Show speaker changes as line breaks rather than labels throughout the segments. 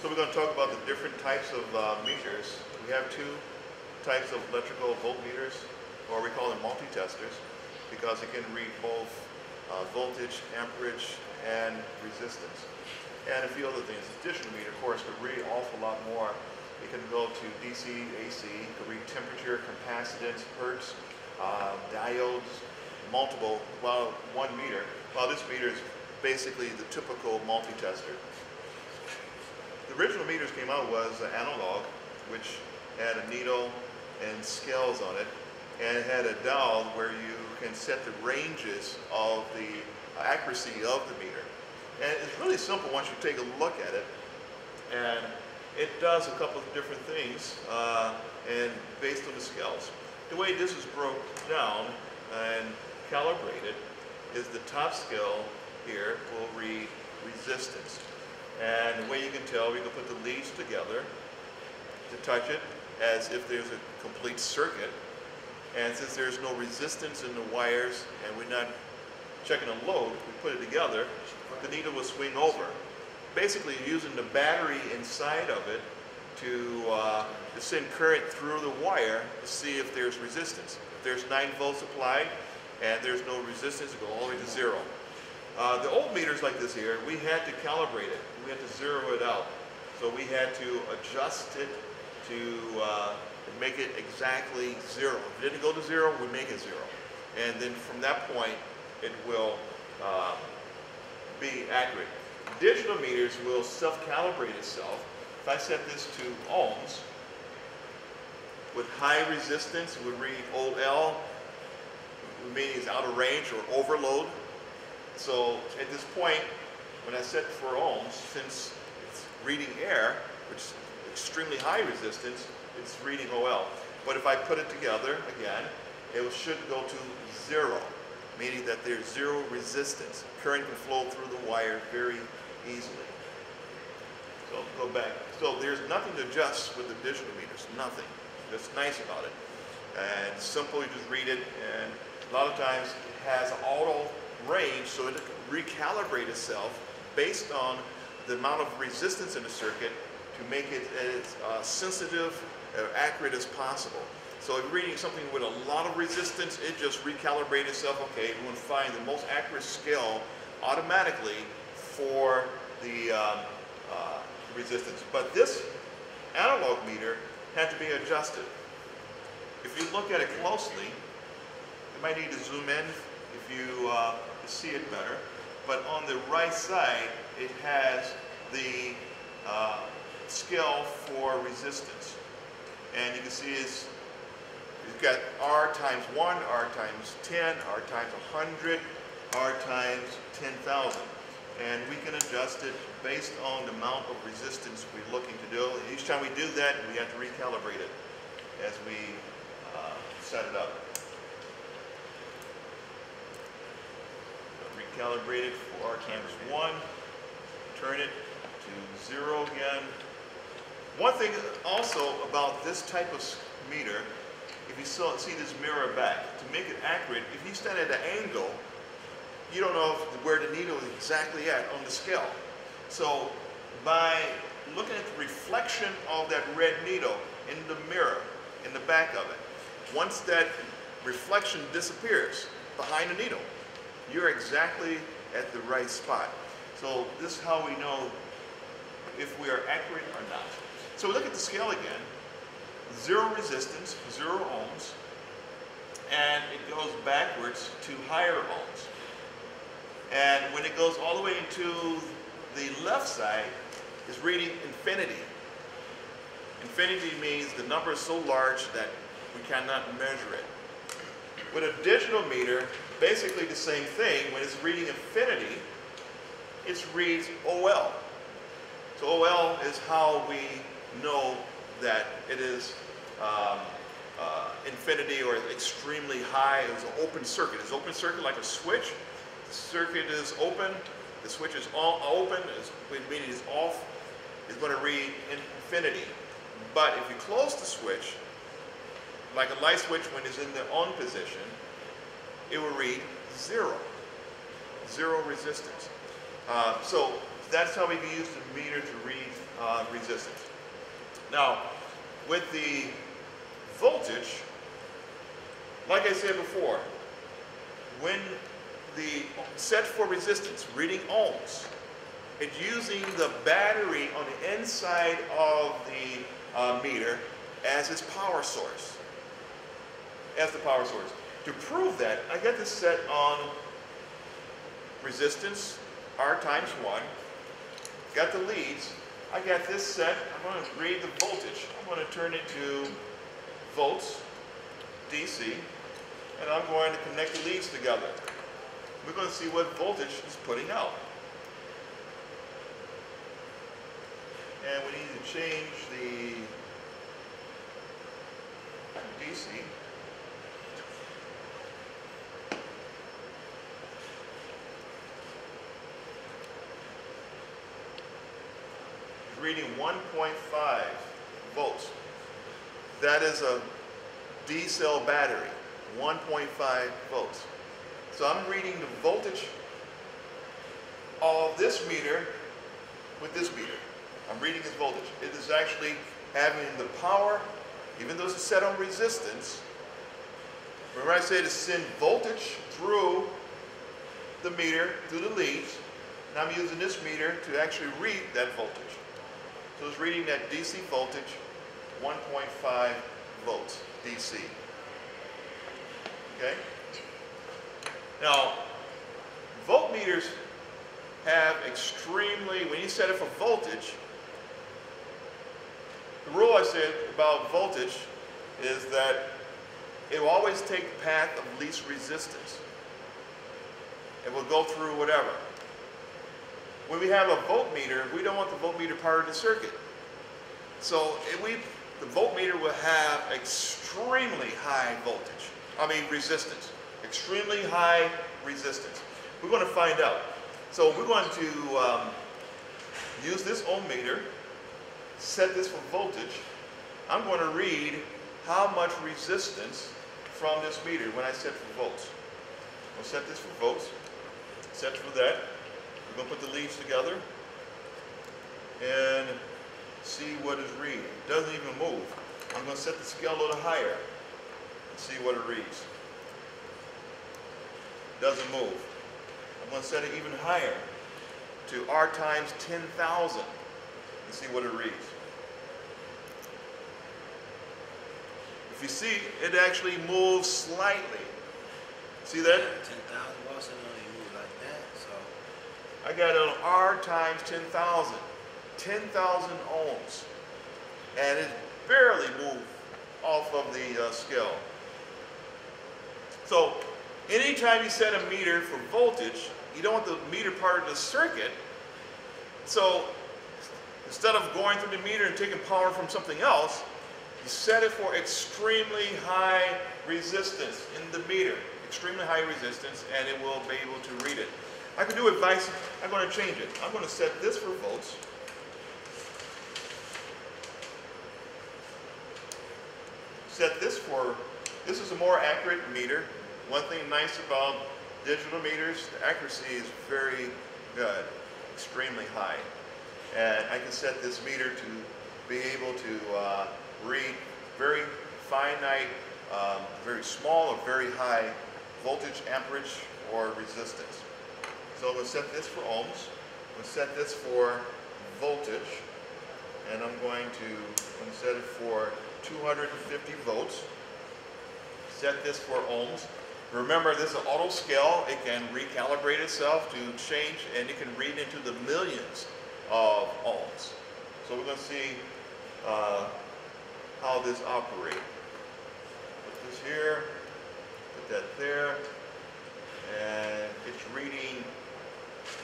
So we're going to talk about the different types of meters. We have two types of electrical voltmeters, or we call them multi-testers, because it can read both voltage, amperage, and resistance. And a few other things. The digital meter, of course, could read an awful lot more. It can go to DC, AC, it could read temperature, capacitance, hertz, diodes, multiple, well, one meter. Well, this meter is basically the typical multi-tester. The original meters came out was analog, which had a needle and scales on it, and it had a dial where you can set the ranges of the accuracy of the meter. And it's really simple once you take a look at it, and it does a couple of different things and based on the scales. The way this is broke down and calibrated is the top scale here will read resistance. And the way you can tell, we can put the leads together to touch it as if there's a complete circuit. And since there's no resistance in the wires and we're not checking a load, we put it together, the needle will swing over. Basically using the battery inside of it to send current through the wire to see if there's resistance. If there's 9 volts applied and there's no resistance, it goes all the way to 0. The old meters like this here, we had to calibrate it. We had to zero it out. So we had to adjust it to make it exactly 0. If it didn't go to 0, we make it 0. And then from that point, it will be accurate. Digital meters will self-calibrate itself. If I set this to ohms, with high resistance, it would read OL, meaning it's out of range or overload. So at this point, when I set for ohms, since it's reading air, which is extremely high resistance, it's reading OL. But if I put it together again, it should go to 0, meaning that there's 0 resistance. Current can flow through the wire very easily. So go back. So there's nothing to adjust with the digital meters, nothing. That's nice about it. And simple, you just read it, and a lot of times it has auto range, so it can recalibrate itself based on the amount of resistance in the circuit to make it as sensitive or accurate as possible. So if you're reading something with a lot of resistance, it just recalibrates itself. Okay, we want to find the most accurate scale automatically for the resistance. But this analog meter had to be adjusted. If you look at it closely, you might need to zoom in if you see it better. But on the right side, it has the scale for resistance. And you can see it's got R times 1, R times 10, R times 100, R times 10,000. And we can adjust it based on the amount of resistance we're looking to do. Each time we do that, we have to recalibrate it as we set it up. Recalibrate it for R times 1, turn it to 0 again. One thing also about this type of meter, if you see this mirror back, to make it accurate, if you stand at an angle, you don't know where the needle is exactly at on the scale. So by looking at the reflection of that red needle in the mirror, in the back of it, once that reflection disappears behind the needle, you're exactly at the right spot. So this is how we know if we are accurate or not. So we look at the scale again. 0 resistance, 0 ohms, and it goes backwards to higher ohms. And when it goes all the way into the left side, it's reading infinity. Infinity means the number is so large that we cannot measure it. With a digital meter, basically the same thing. When it's reading infinity, it reads OL. So OL is how we know that it is infinity or extremely high. It's an open circuit. It's an open circuit like a switch. The circuit is open. The switch is all open, meaning it's off. It's going to read infinity. But if you close the switch, like a light switch when it's in the on position, it will read 0. 0 resistance. So that's how we can use the meter to read resistance. Now, with the voltage, like I said before, when the set for resistance, reading ohms, it's using the battery on the inside of the meter as its power source. To prove that, I got this set on resistance, R times 1. Got the leads. I got this set. I'm going to read the voltage. I'm going to turn it to volts, DC, and I'm going to connect the leads together. We're going to see what voltage it's putting out. And we need to change the DC. It's reading 1.5 volts. That is a D-cell battery, 1.5 volts. So I'm reading the voltage of this meter with this meter. I'm reading its voltage. It is actually having the power, even though it's set on resistance. Remember I said to send voltage through the meter, through the leads, and I'm using this meter to actually read that voltage. So it's reading that DC voltage, 1.5 volts DC. Okay? Now, voltmeters have extremely, when you set it for voltage, the rule I said about voltage is that it will always take the path of least resistance. It will go through whatever. When we have a voltmeter, we don't want the voltmeter part of the circuit. So the voltmeter will have extremely high resistance. Extremely high resistance. We're going to find out. So we're going to use this ohm meter, set this for voltage. I'm going to read how much resistance from this meter when I set for volts. We'll set this for volts, set for that. We're going to put the leads together and see what is reading. It doesn't even move. I'm going to set the scale a little higher and see what it reads. Doesn't move. I'm going to set it even higher to R times 10,000 and see what it reads. If you see, it actually moves slightly. See that?
10,000 watts, it only move like that, so.
I got it on R times 10,000. 10,000 ohms. And it barely moved off of the scale. So, anytime you set a meter for voltage, you don't want the meter part of the circuit. So, instead of going through the meter and taking power from something else, you set it for extremely high resistance in the meter. Extremely high resistance, and it will be able to read it. I can do it vice. I'm going to change it. I'm going to set this for volts. Set this for, this is a more accurate meter. One thing nice about digital meters, the accuracy is very good, extremely high. And I can set this meter to be able to read very finite, very small or very high voltage, amperage, or resistance. So I'm going to set this for ohms. I'm going to set this for voltage. And I'm going to set it for 250 volts. Set this for ohms. Remember, this is an auto scale. It can recalibrate itself to change, and it can read into the millions of ohms. So we're going to see how this operates. Put this here, put that there, and it's reading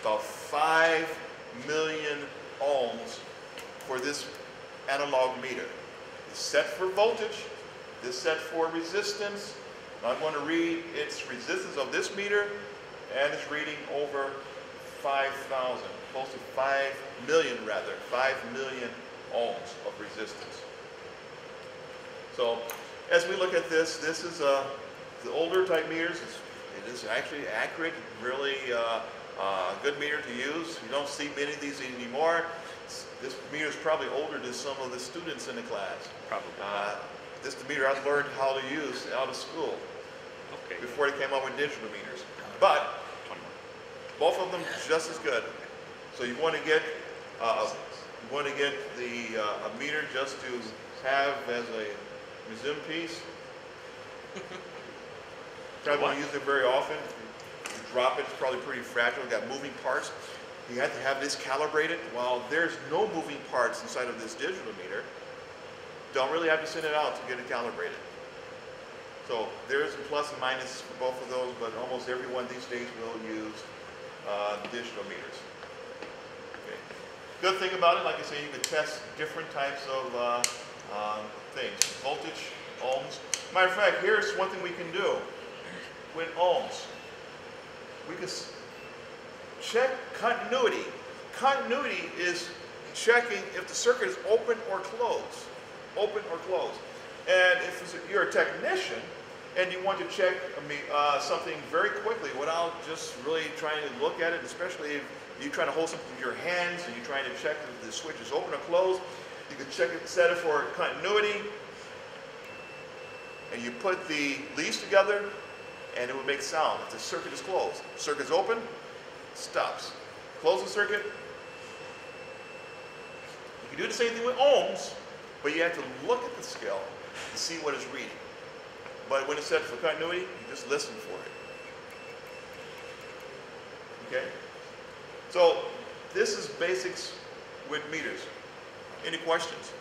about 5 million ohms for this analog meter. It's set for voltage, it's set for resistance. I'm going to read its resistance of this meter, and it's reading over 5,000, close to 5 million rather, 5 million ohms of resistance. So as we look at this, this is the older type meters. It is actually accurate, really A good meter to use. You don't see many of these anymore. This meter is probably older than some of the students in the class.
Probably.
This is the meter I learned how to use out of school
Okay.
before they came out with digital meters. But
21.
both of them just as good. So you want to get the a meter just to have as a museum piece. Probably won't use it very often. You drop it, it's probably pretty fragile. Got moving parts. You have to have this calibrated. Well, there's no moving parts inside of this digital meter. Don't really have to send it out to get it calibrated. So there's a plus and minus for both of those, but almost everyone these days will use digital meters. Okay. Good thing about it, like I say, you can test different types of things. Voltage, ohms. Matter of fact, here's one thing we can do with ohms. We can check continuity. Continuity is checking if the circuit is open or closed. Open or closed. And if you're a technician and you want to check something very quickly without just really trying to look at it, especially if you're trying to hold something with your hands and you're trying to check if the switch is open or closed, you can check it, set it for continuity, and you put the leads together and it will make sound if the circuit is closed. Circuit's open, stops. Close the circuit. You can do the same thing with ohms, but you have to look at the scale to see what it's reading. But when it's set for continuity, you just listen for it. Okay? So this is basics with meters. Any questions?